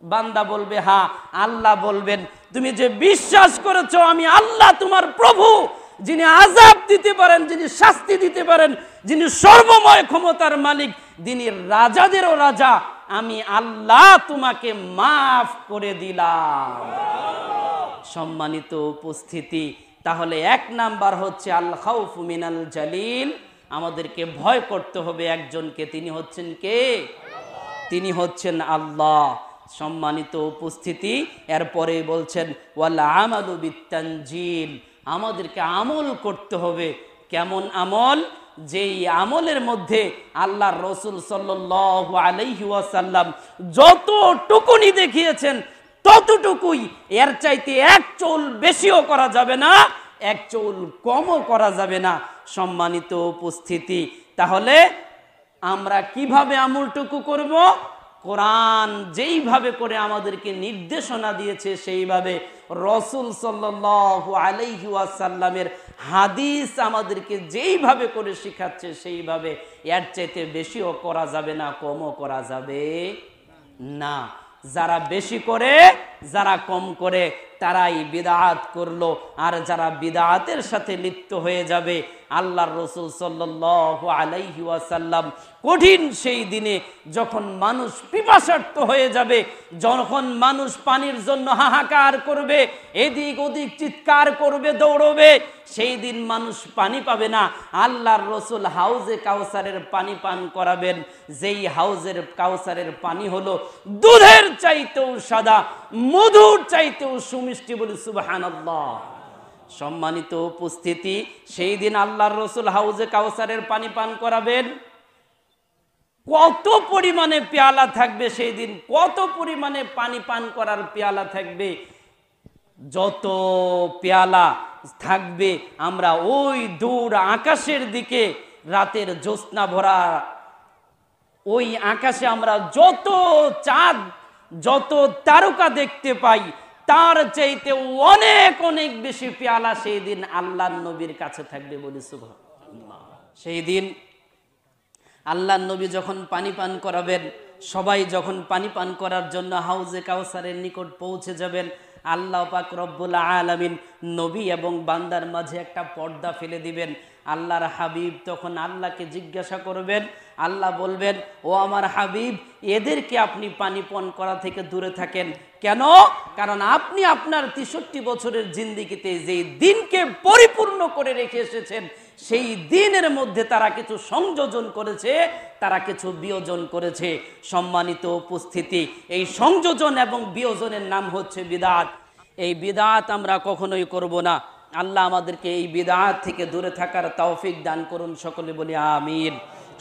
বান্দা বলবে হ্যাঁ। আল্লাহ বলবেন তুমি যে বিশ্বাস করেছো আমি আল্লাহ তোমার প্রভু, যিনি আযাব দিতে পারেন, যিনি শাস্তি দিতে পারেন, যিনি সর্বময় ক্ষমতার মালিক, যিনি রাজাদেরও রাজা, আমি আল্লাহ তোমাকে মাফ করে দিলাম। সম্মানিত উপস্থিতি, তাহলে এক নাম্বার হচ্ছে আল খাউফু মিনাল জালিল, আমাদেরকে ভয় করতে হবে একজনকে, তিনি হচ্ছেন কে? তিনি হচ্ছেন আল্লাহ। সম্মানিত উপস্থিতি, এরপরে বলছেন ওয়াল আমালু বিত্তানজিল, আমাদেরকে আমল করতে হবে। কেমন আমল? যেই আমলের মধ্যে আল্লাহর রাসূল সাল্লাল্লাহু আলাইহি ওয়াসাল্লাম যতটুকুনি দেখিয়েছেন ততটুকুই, এর চাইতে এক চুল বেশিও করা যাবে না, এক চুল কমও করা যাবে না। সম্মানিত উপস্থিতি, তাহলে আমরা কিভাবে আমলটুকু করব? কোরআন যেইভাবে করে আমাদেরকে নির্দেশনা দিয়েছে সেইভাবে, রাসূল সাল্লাল্লাহু আলাইহি ওয়াসাল্লামের হাদিস আমাদেরকে যেইভাবে করে শিখাচ্ছে সেইভাবে, এর চাইতে বেশিও করা যাবে না, কমও করা যাবে না। যারা বেশি করে, যারা কম করে, তারাই বিদআত করলো। আর যারা বিদআতের সাথে লিপ্ত হয়ে যাবে, আল্লাহর রাসূল সাল্লাল্লাহু আলাইহি ওয়াসাল্লাম কঠিন সেই দিনে যখন মানুষ পিপাসার্ত হয়ে যাবে, যখন মানুষ পানির জন্য হাহাকার করবে, এদিক ওদিক চিৎকার করবে, দৌড়বে, সেই দিন মানুষ পানি পাবে না। আল্লাহর রাসূল হাউজে কাউসারের পানি পান করাবেন, যেই হাউজের কাউসারের পানি হলো দুধের চাইতেও সাদা, মধুর চাইতেও সুমিষ্টি। বলি সুবহানাল্লাহ। সম্মানিত উপস্থিতি, সেই দিন আল্লাহর রাসূল হাউজে কাউসারের পানি পান করাবেন, কত পরিমাণে পেয়ালা থাকবে সেই দিন, কত পরিমাণে পানি পান করার পেয়ালা থাকবে। যত পেয়ালা থাকবে, আমরা ওই দূর আকাশের দিকে, রাতের জ্যোৎস্না ভরা ওই আকাশে আমরা যত চাঁদ, যত তারকা দেখতে পাই, তার চাইতে অনেক অনেক বেশি পেয়ালা সেই দিন আল্লাহর নবীর কাছে থাকবে। বলি সুবহানাল্লাহ। সেই দিন আল্লাহর নবী যখন পানি পান করাবেন, সবাই যখন পানি পান করার জন্য হাউজে কাউসারের নিকট পৌঁছে যাবেন, আল্লাহ পাক রব্বুল আলামিন নবী এবং বান্দার মাঝে একটা পর্দা ফেলে দিবেন। আল্লাহর হাবিব তখন আল্লাহকে জিজ্ঞাসা করবেন, আল্লাহ বলবেন ও আমার হাবিব, এদেরকে আপনি পানি পান করা থেকে দূরে থাকেন কেন? কারণ আপনি আপনার 63 বছরের জিন্দেগিতে যেই দিনকে পরিপূর্ণ করে রেখে এসেছেন, সেই দিনের মধ্যে তারা কিছু সংযোজন করেছে, তারা কিছু বিয়োজন করেছে। সম্মানিত উপস্থিতি, এই সংযোজন এবং বিয়োজনের নাম হচ্ছে বিদআত। এই বিদআত আমরা কখনোই করব না। আল্লাহ আমাদেরকে এই বিদআত থেকে দূরে থাকার তৌফিক দান করুন, সকলে বলি আমিন।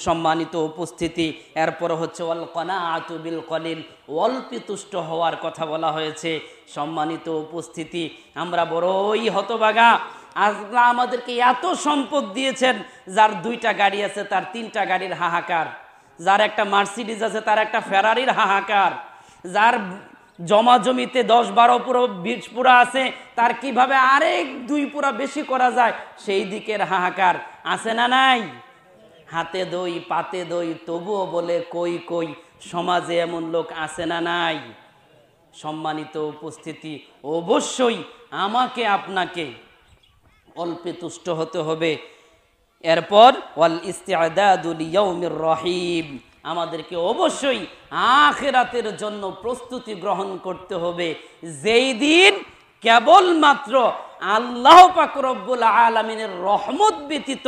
সম্মানিত উপস্থিতি, এরপর হচ্ছে ওয়াল কানাআতু বিল কলিল, অল্পে তুষ্ট হওয়ার কথা বলা হয়েছে। সম্মানিত উপস্থিতি, আমরা বড়ই হতভাগা। আল্লাহ আমাদেরকে এত সম্পদ দিয়েছেন, যার 2টা গাড়ি আছে তার 3টা গাড়ির হাহাকার, যার একটা মার্সিডিজ আছে তার একটা ফেরারির হাহাকার, যার জমা জমিতে 10-12 পুরো 20 পুরা আছে, তার কিভাবে আরেক 2 পুরা বেশি করা যায় সেই দিকের হাহাকার আছে না নাই? হাতে দই পাতে দই, তবুও বলে কই কই। সমাজে এমন লোক আছে না নাই? সম্মানিত উপস্থিতি, অবশ্যই আমাকে আপনাকে অল্পে তুষ্ট হতে হবে। এরপর ওয়াল ইস্তিআদাদু লিয়াউমির রহিম, আমাদেরকে অবশ্যই আখিরাতের জন্য প্রস্তুতি গ্রহণ করতে হবে, যেই দিন কেবলমাত্র আল্লাহ পাক রব্বুল আলামিনের রহমত ব্যতীত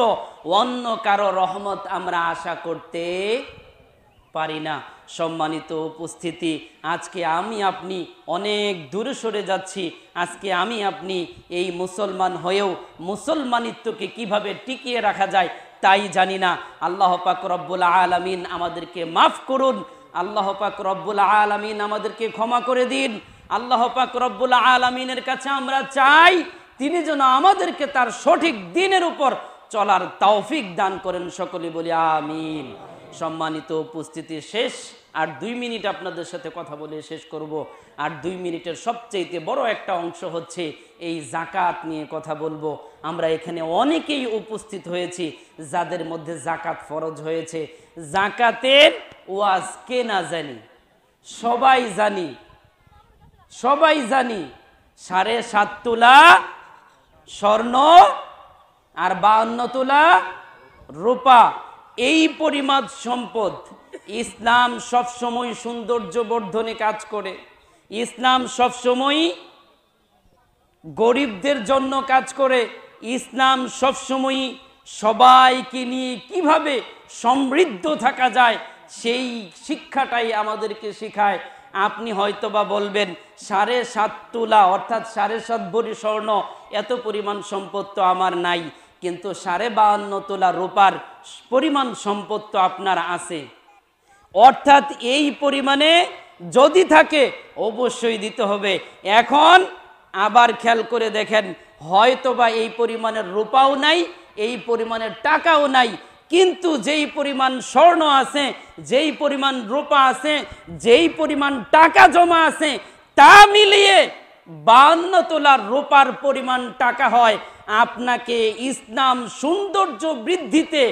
অন্য কারো রহমত আমরা আশা করতে পারি না। সম্মানিত উপস্থিতি, আজকে আমি আপনি অনেক দূরে সরে যাচ্ছি। আজকে আমি আপনি এই মুসলমান হয়েও মুসলমানিত্বকে কিভাবে টিকিয়ে রাখা যায় তাই জানি না। আল্লাহ পাক রব্বুল আলামিন আমাদেরকে মাফ করুন, আল্লাহ পাক রব্বুল আলামিন আমাদেরকে ক্ষমা করে দিন। আল্লাহ পাক রব্বুল আলামিনের কাছে আমরা চাই তিনি যেন আমাদেরকে তার সঠিক দ্বীনের উপর চলার তৌফিক দান করেন, সকলে বলি আমিন। সম্মানিত উপস্থিতি, শেষ আর 2 মিনিট আপনাদের সাথে কথা বলে শেষ করব। আর 2 মিনিটের সবচেয়ে বড় একটা অংশ হচ্ছে এই যাকাত নিয়ে কথা বলবো। আমরা এখানে অনেকেই উপস্থিত হয়েছি যাদের মধ্যে যাকাত ফরজ হয়েছে। যাকাতের ওয়াজ কে না জানি? সবাই জানি, সবাই জানি 7.5 তোলা স্বর্ণ আর 52 তোলা রূপা, এই পরিমাণ সম্পদ। ইসলাম সবসময় সৌন্দর্য বর্ধনে কাজ করে, ইসলাম সবসময় গরিবদের জন্য কাজ করে, ইসলাম সবসময় সবাইকে নিয়ে কিভাবে সমৃদ্ধ থাকা যায় সেই শিক্ষাটাই আমাদেরকে শেখায়। আপনি হয়তোবা বলবেন 7.5 তোলা অর্থাৎ 7.5 ভরি স্বর্ণ, এত পরিমাণ সম্পদ তো আমার নাই, কিন্তু 52.5 তোলা রূপার পরিমাণ সম্পদ তো আপনার আছে। অর্থাৎ এই পরিমাণে যদি থাকে অবশ্যই দিতে হবে। এখন আবার খেয়াল করে দেখেন, হয়তোবা এই পরিমাণের রূপাও নাই, এই পরিমাণের টাকাও নাই, কিন্তু যেই পরিমাণ স্বর্ণ আছে, যেই পরিমাণ রূপা আছে, যেই পরিমাণ টাকা জমা আছে, তা মিলিয়ে 52 তোলার রূপার পরিমাণ টাকা হয়। আপনাকে ইসলাম সৌন্দর্য বৃদ্ধিতে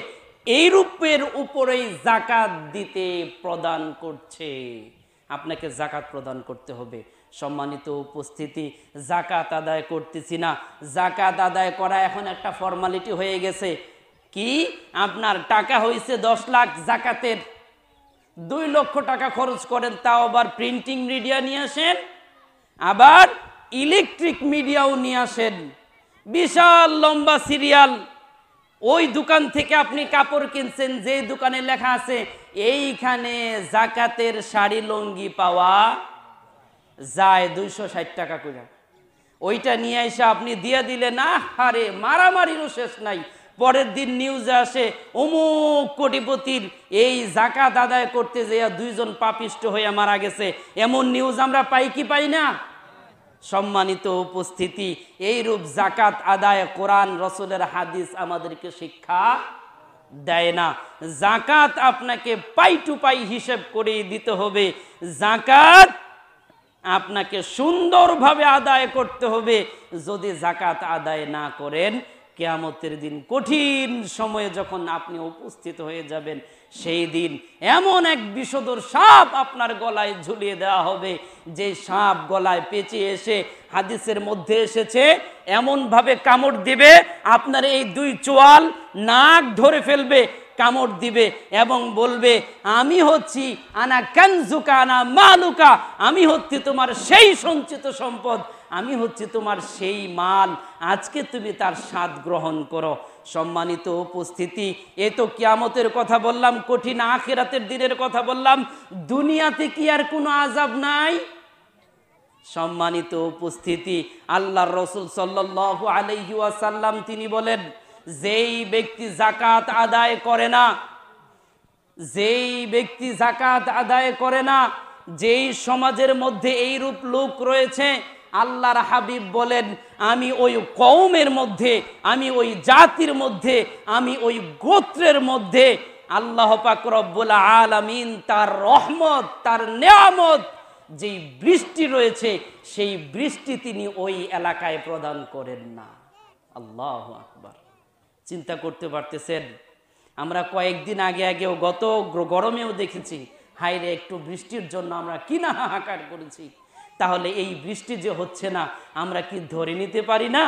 এই রূপের উপরেই যাকাত দিতে প্রদান করছে। আপনাকে যাকাত প্রদান করতে হবে। সম্মানিত উপস্থিতি, যাকাত আদায় করতেছি না, যাকাত আদায় করা এখন একটা ফর্মালিটি হয়ে গেছে। কি, আপনার টাকা হয়েছে 10 লাখ, যাকাতের 2 লক্ষ টাকা খরচ করেন, তাও আবার প্রিন্টিং মিডিয়া নিয়ে আসেন, আবার ইলেকট্রিক মিডিয়াও নিয়ে আসেন, বিশাল লম্বা সিরিয়াল। ওই দোকান থেকে আপনি কাপড় কিনছেন, যে দোকানে লেখা আছে এইখানে যাকাতের শাড়ি লুঙ্গি পাওয়া যায় 260 টাকা করে, ওইটা নিয়ে এসে আপনি দিয়ে দিলে না, আরে মারামারিরও শেষ নাই। পরের দিন নিউজে আসে অমুক কোটিপতির এই যাকাত আদায় করতে যেয়ে 2 জন পাপিষ্ট হয়ে মারা গেছে। এমন নিউজ আমরা পাই কি পাই না? সম্মানিত উপস্থিতি, এইরূপ যাকাত আদায় কোরআন রসুলের হাদিস আমাদেরকে শিক্ষা দেয় না। যাকাত আপনাকে পাই টু পাই হিসেব করে দিতে হবে। যাকাত আপনাকে সুন্দরভাবে আদায় করতে হবে। যদি যাকাত আদায় না করেন, কিয়ামতের দিন কঠিন সময়ে যখন আপনি উপস্থিত হয়ে যাবেন, সেই দিন এমন এক বিষধর সাপ আপনার গলায় ঝুলিয়ে দেওয়া হবে, যে সাপ গলায় পেঁচে এসে হাদিসের মধ্যে এসেছে এমন ভাবে কামড় দিবে, আপনার এই 2 চোয়াল নাক ধরে ফেলবে, কামড় দিবে এবং বলবে, আমি হচ্ছি আনা কানজুকা আনা মালুকা, আমি হচ্ছি তোমার সেই সঞ্চিত সম্পদ, আমি হচ্ছি তোমার সেই মাল, আজকে তুমি তার স্বাদ গ্রহণ করো। সম্মানিত উপস্থিতি, এ তো কিয়ামতের কথা বললাম, কঠিন আখিরাতের দিনের কথা বললাম, দুনিয়াতে কি আর কোনো আযাব নাই? সম্মানিত উপস্থিতি, আল্লাহর রাসূল সাল্লাল্লাহু আলাইহি ওয়াসাল্লাম তিনি বলেন, যেই ব্যক্তি যাকাত আদায় করে না, যেই ব্যক্তি যাকাত আদায় করে না, যেই সমাজের মধ্যে এইরূপ লোক রয়েছে, আল্লাহর হাবিব বলেন, আমি ওই কওমের মধ্যে, আমি ওই জাতির মধ্যে, আমি ওই গোত্রের মধ্যে আল্লাহ পাক রব্বুল আলামিন তার রহমত, তার নেয়ামত, যেই বৃষ্টি রয়েছে, সেই বৃষ্টি তিনি ওই এলাকায় প্রদান করেন না। আল্লাহু আকবার। চিন্তা করতে পারতেছেন? আমরা কয়েকদিন আগেও গত গরমেও দেখেছি, হায়রে একটু বৃষ্টির জন্য আমরা কি না হাহাকার করেছি। তাহলে এই বৃষ্টি যে হচ্ছে না, আমরা কি ধরে নিতে পারি না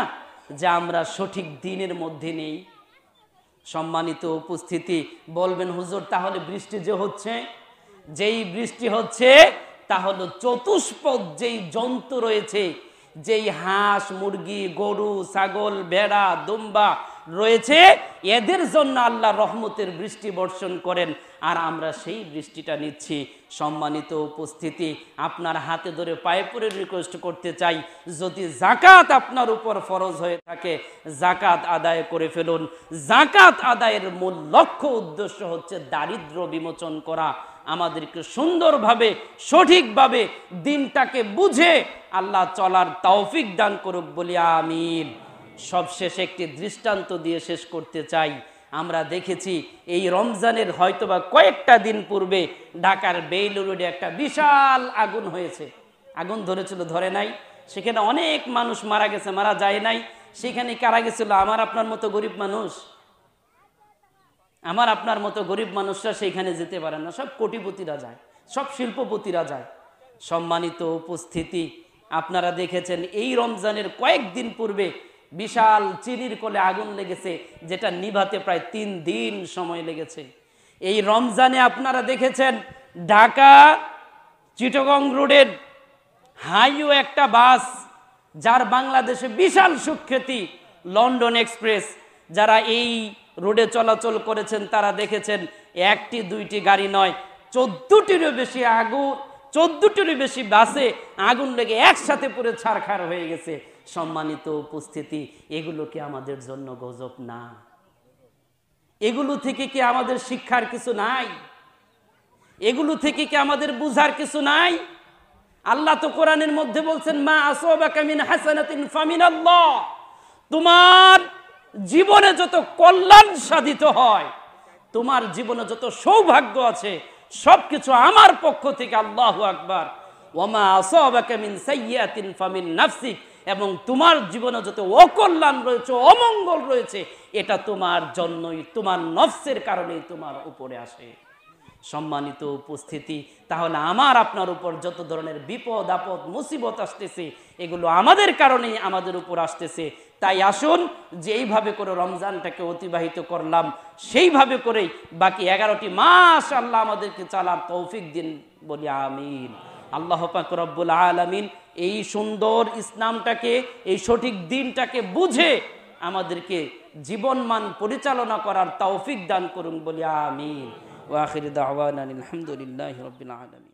যে আমরা সঠিক দিনের মধ্যে নেই? সম্মানিত উপস্থিতি, বলবেন হুজুর তাহলে বৃষ্টি যে হচ্ছে, যেই বৃষ্টি হচ্ছে তা হলো চতুষ্পদ যেই জন্তু রয়েছে, যেই হাঁস, মুরগি, গরু, ছাগল, ভেড়া, দুম্বা রয়েছে, এদের জন্য আল্লাহ রহমতের বৃষ্টি বর্ষণ করেন, আর আমরা সেই বৃষ্টিটা নিচ্ছি। সম্মানিত উপস্থিতি, আপনার হাতে ধরে পায়ে পড়ে রিকোয়েস্ট করতে চাই, যদি যাকাত আপনার উপর ফরজ হয়ে থাকে, যাকাত আদায় করে ফেলুন। যাকাত আদায়ের মূল লক্ষ্য উদ্দেশ্য হচ্ছে দারিদ্র বিমোচন করা। আমাদেরকে সুন্দরভাবে, সঠিকভাবে দিনটাকে বুঝে আল্লাহ চলার তৌফিক দান করুক বলি আমিন। সবশেষে একটি দৃষ্টান্ত দিয়ে শেষ করতে চাই। আমরা দেখেছি এই রমজানের হয়তোবা কয়েকটা দিন পূর্বে ঢাকার বেইলি রোডে একটা বিশাল আগুন হয়েছে। আগুন ধরেছিল, ধরে নাই, সেখানে অনেক মানুষ মারা গেছে, মারা যায় নাই। সেখানে কারা গেছিল? আমার আপনার মতো গরিব মানুষ। আমার আপনার মতো গরিব মানুষরা সেইখানে যেতে পারে না, সব কোটিপতিরা যায়, সব শিল্পপতিরা যায়। সম্মানিত উপস্থিতি, আপনারা দেখেছেন এই রমজানের কয়েকদিন পূর্বে বিশাল চিনির কলে আগুন লেগেছে, যেটা নিভাতে প্রায় 3 দিন সময় লেগেছে। এই রমজানে আপনারা দেখেছেন ঢাকা চিটাগং রোডের হাইওয়ে একটা বাস, যার বাংলাদেশে বিশাল সুখ্যাতি, লন্ডন এক্সপ্রেস, যারা এই রোডে চলাচল করেছেন তারা দেখেছেন একটি দুইটি গাড়ি নয়, 14টিরও বেশি আগুন, 14টিরও বেশি বাসে আগুন লেগে একসাথে পুরো ছারখার হয়ে গেছে। সম্মানিত উপস্থিতি, এগুলো কি আমাদের জন্য গজব না? এগুলো থেকে কি আমাদের শিক্ষার কিছু নাই? এগুলো থেকে কি আমাদের বুঝার কিছু নাই? আল্লাহ তো কোরআনের মধ্যে বলছেন, মা আসাবাকা মিন হাসানাতিন ফামিনাল্লাহ, তোমার জীবনে যত কল্যাণ সাধিত হয়, তোমার জীবনে যত সৌভাগ্য আছে, সবকিছু আমার পক্ষ থেকে। আল্লাহু আকবার। ওয়ামা আসাবাকা মিন সাইয়্যাতিন ফামিন নাফসিক, এবং তোমার জীবনে যত অকল্যাণ রয়েছে, অমঙ্গল রয়েছে, এটা তোমার জন্যই, তোমার নফসের কারণেই তোমার উপরে আসে। সম্মানিত উপস্থিতি, তাহলে আমার আপনার উপর যত ধরনের বিপদ আপদ মুসিবত আসতেছে, এগুলো আমাদের কারণেই আমাদের উপর আসতেছে। তাই আসুন, যেইভাবে করে রমজানটাকে অতিবাহিত করলাম, সেইভাবে করেই বাকি 11টি মাস আল্লাহ আমাদেরকে চালার তৌফিক দিন, বলি আমিন। আল্লাহ পাক রব্বুল আলামিন এই সুন্দর ইসলামটাকে, এই সঠিক দিনটাকে বুঝে আমাদেরকে জীবনমান পরিচালনা করার তৌফিক দান করুন, বলি আমিন। ওয়া আখিরু দাওয়ানা আলহামদুলিল্লাহি রাব্বিল আলামিন।